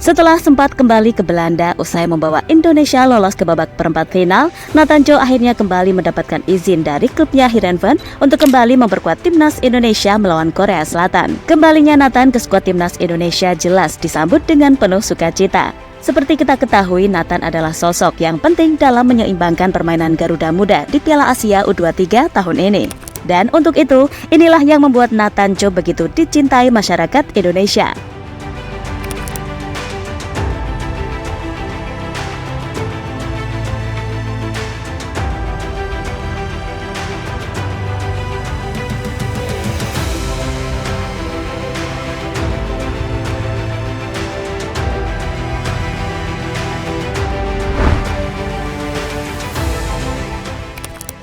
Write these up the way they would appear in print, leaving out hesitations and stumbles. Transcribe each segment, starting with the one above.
Setelah sempat kembali ke Belanda usai membawa Indonesia lolos ke babak perempat final, Nathan Chow akhirnya kembali mendapatkan izin dari klubnya Heerenveen untuk kembali memperkuat timnas Indonesia melawan Korea Selatan. Kembalinya Nathan ke skuad timnas Indonesia jelas disambut dengan penuh sukacita. Seperti kita ketahui, Nathan adalah sosok yang penting dalam menyeimbangkan permainan Garuda Muda di Piala Asia U23 tahun ini. Dan untuk itu, inilah yang membuat Nathan Chow begitu dicintai masyarakat Indonesia.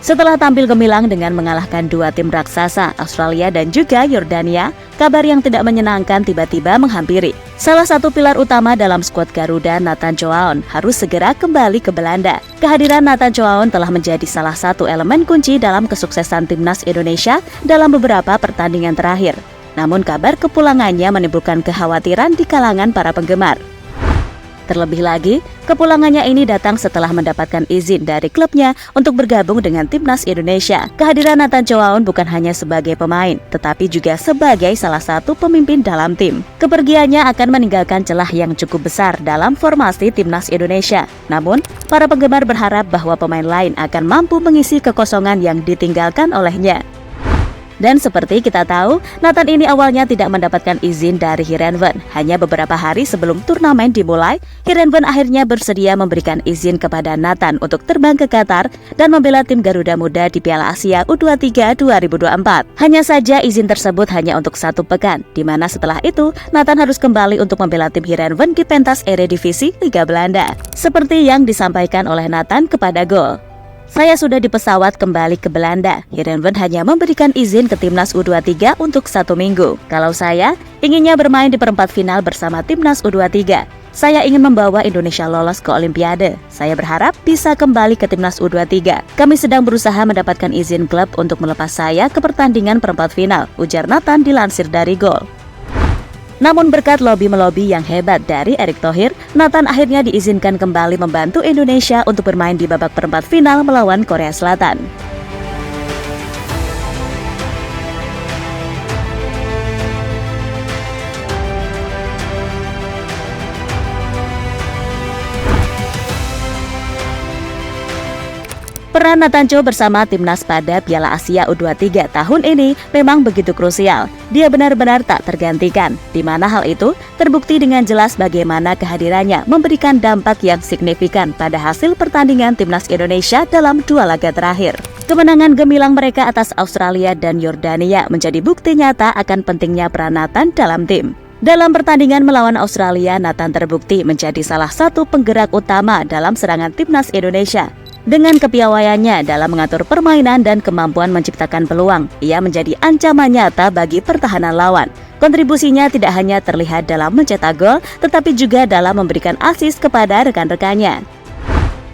Setelah tampil gemilang dengan mengalahkan dua tim raksasa, Australia dan juga Yordania, kabar yang tidak menyenangkan tiba-tiba menghampiri. Salah satu pilar utama dalam skuad Garuda, Nathan Chow, harus segera kembali ke Belanda. Kehadiran Nathan Chow telah menjadi salah satu elemen kunci dalam kesuksesan timnas Indonesia dalam beberapa pertandingan terakhir. Namun kabar kepulangannya menimbulkan kekhawatiran di kalangan para penggemar. Terlebih lagi, kepulangannya ini datang setelah mendapatkan izin dari klubnya untuk bergabung dengan timnas Indonesia. Kehadiran Nathan Chow bukan hanya sebagai pemain, tetapi juga sebagai salah satu pemimpin dalam tim. Kepergiannya akan meninggalkan celah yang cukup besar dalam formasi timnas Indonesia. Namun, para penggemar berharap bahwa pemain lain akan mampu mengisi kekosongan yang ditinggalkan olehnya. Dan seperti kita tahu, Nathan ini awalnya tidak mendapatkan izin dari Heerenveen. Hanya beberapa hari sebelum turnamen dimulai, Heerenveen akhirnya bersedia memberikan izin kepada Nathan untuk terbang ke Qatar dan membela tim Garuda Muda di Piala Asia U23 2024. Hanya saja izin tersebut hanya untuk 1 pekan, di mana setelah itu Nathan harus kembali untuk membela tim Heerenveen di pentas Eredivisie Liga Belanda. Seperti yang disampaikan oleh Nathan kepada Goal. Saya sudah di pesawat kembali ke Belanda. Heerenveen hanya memberikan izin ke timnas U23 untuk 1 minggu. Kalau saya inginnya bermain di perempat final bersama timnas U23. Saya ingin membawa Indonesia lolos ke Olimpiade. Saya berharap bisa kembali ke timnas U23. Kami sedang berusaha mendapatkan izin klub untuk melepas saya ke pertandingan perempat final, ujar Nathan dilansir dari Goal. Namun berkat lobby-melobi yang hebat dari Erick Thohir, Nathan akhirnya diizinkan kembali membantu Indonesia untuk bermain di babak perempat final melawan Korea Selatan. Peran Nathan Chow bersama timnas pada Piala Asia U23 tahun ini memang begitu krusial. Dia benar-benar tak tergantikan, di mana hal itu terbukti dengan jelas bagaimana kehadirannya memberikan dampak yang signifikan pada hasil pertandingan timnas Indonesia dalam 2 laga terakhir. Kemenangan gemilang mereka atas Australia dan Yordania menjadi bukti nyata akan pentingnya peran Nathan dalam tim. Dalam pertandingan melawan Australia, Nathan terbukti menjadi salah satu penggerak utama dalam serangan timnas Indonesia. Dengan kepiawaiannya dalam mengatur permainan dan kemampuan menciptakan peluang, ia menjadi ancaman nyata bagi pertahanan lawan. Kontribusinya tidak hanya terlihat dalam mencetak gol, tetapi juga dalam memberikan assist kepada rekan-rekannya.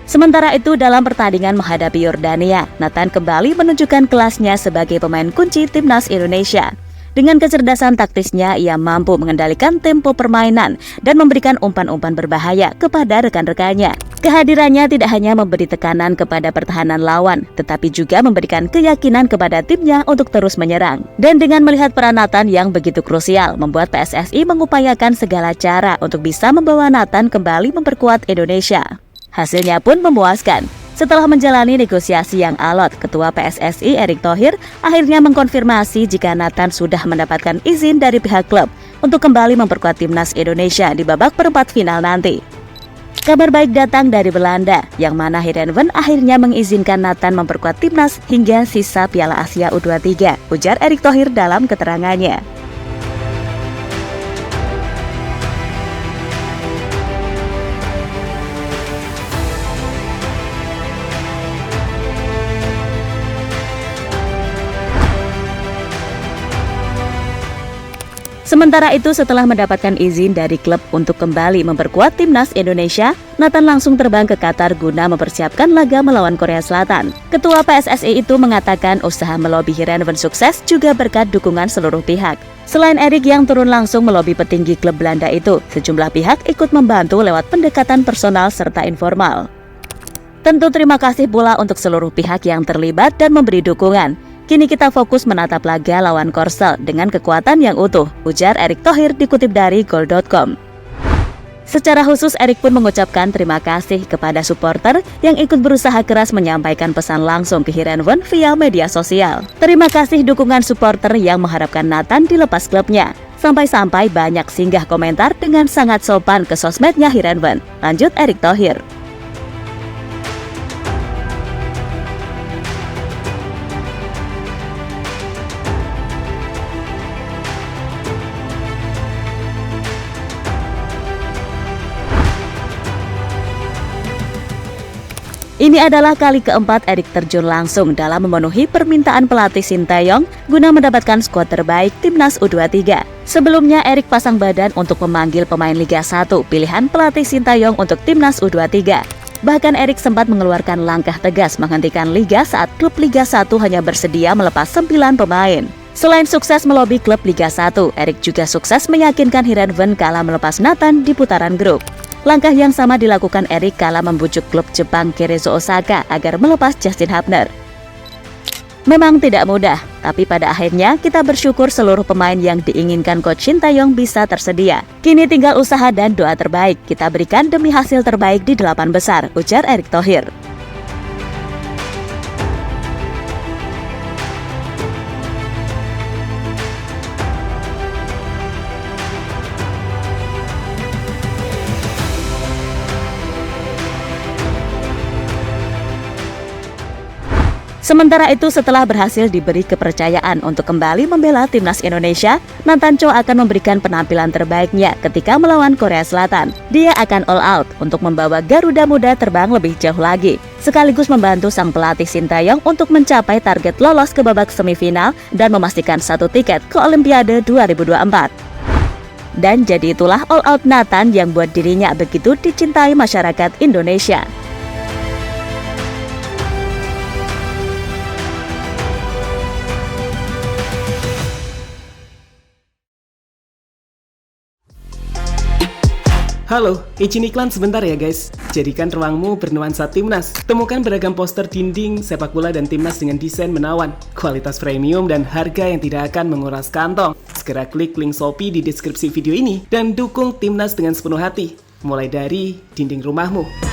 Sementara itu, dalam pertandingan menghadapi Yordania, Nathan kembali menunjukkan kelasnya sebagai pemain kunci timnas Indonesia. Dengan kecerdasan taktisnya, ia mampu mengendalikan tempo permainan dan memberikan umpan-umpan berbahaya kepada rekan-rekannya. Kehadirannya tidak hanya memberi tekanan kepada pertahanan lawan, tetapi juga memberikan keyakinan kepada timnya untuk terus menyerang. Dan dengan melihat peran Nathan yang begitu krusial, membuat PSSI mengupayakan segala cara untuk bisa membawa Nathan kembali memperkuat Indonesia. Hasilnya pun memuaskan. Setelah menjalani negosiasi yang alot, Ketua PSSI Erick Thohir akhirnya mengkonfirmasi jika Nathan sudah mendapatkan izin dari pihak klub untuk kembali memperkuat timnas Indonesia di babak perempat final nanti. Kabar baik datang dari Belanda, yang mana Heerenveen akhirnya mengizinkan Nathan memperkuat timnas hingga sisa Piala Asia U23, ujar Erick Thohir dalam keterangannya. Sementara itu, setelah mendapatkan izin dari klub untuk kembali memperkuat timnas Indonesia, Nathan langsung terbang ke Qatar guna mempersiapkan laga melawan Korea Selatan. Ketua PSSI itu mengatakan usaha melobi Heerenveen sukses juga berkat dukungan seluruh pihak. Selain Erik yang turun langsung melobi petinggi klub Belanda itu, sejumlah pihak ikut membantu lewat pendekatan personal serta informal. Tentu terima kasih pula untuk seluruh pihak yang terlibat dan memberi dukungan. Kini kita fokus menatap laga lawan Korsel dengan kekuatan yang utuh, ujar Erick Thohir dikutip dari Goal.com. Secara khusus, Erik pun mengucapkan terima kasih kepada supporter yang ikut berusaha keras menyampaikan pesan langsung ke Heerenveen via media sosial. Terima kasih dukungan supporter yang mengharapkan Nathan dilepas klubnya. Sampai-sampai banyak singgah komentar dengan sangat sopan ke sosmednya Heerenveen. Lanjut Erick Thohir. Ini adalah kali keempat Erik terjun langsung dalam memenuhi permintaan pelatih Sinteyong guna mendapatkan skuad terbaik Timnas U23. Sebelumnya Erik pasang badan untuk memanggil pemain Liga 1 pilihan pelatih Sinteyong untuk Timnas U23. Bahkan Erik sempat mengeluarkan langkah tegas menghentikan Liga saat klub Liga 1 hanya bersedia melepas 9 pemain. Selain sukses melobi klub Liga 1, Erik juga sukses meyakinkan Heerenveen kala melepas Nathan di putaran grup. Langkah yang sama dilakukan Erik kala membujuk klub Jepang Cerezo Osaka agar melepas Justin Hubner. Memang tidak mudah, tapi pada akhirnya kita bersyukur seluruh pemain yang diinginkan Coach Sinteyong bisa tersedia. Kini tinggal usaha dan doa terbaik kita berikan demi hasil terbaik di 8 besar, ujar Erick Thohir. Sementara itu, setelah berhasil diberi kepercayaan untuk kembali membela Timnas Indonesia, Nathan Cho akan memberikan penampilan terbaiknya ketika melawan Korea Selatan. Dia akan all out untuk membawa Garuda Muda terbang lebih jauh lagi, sekaligus membantu sang pelatih Sinteyong untuk mencapai target lolos ke babak semifinal dan memastikan 1 tiket ke Olimpiade 2024. Dan jadi itulah all out Nathan yang buat dirinya begitu dicintai masyarakat Indonesia. Halo, izin iklan sebentar ya guys. Jadikan ruangmu bernuansa Timnas. Temukan beragam poster dinding, sepak bola dan Timnas dengan desain menawan, kualitas premium dan harga yang tidak akan menguras kantong. Segera klik link Shopee di deskripsi video ini dan dukung Timnas dengan sepenuh hati. Mulai dari dinding rumahmu.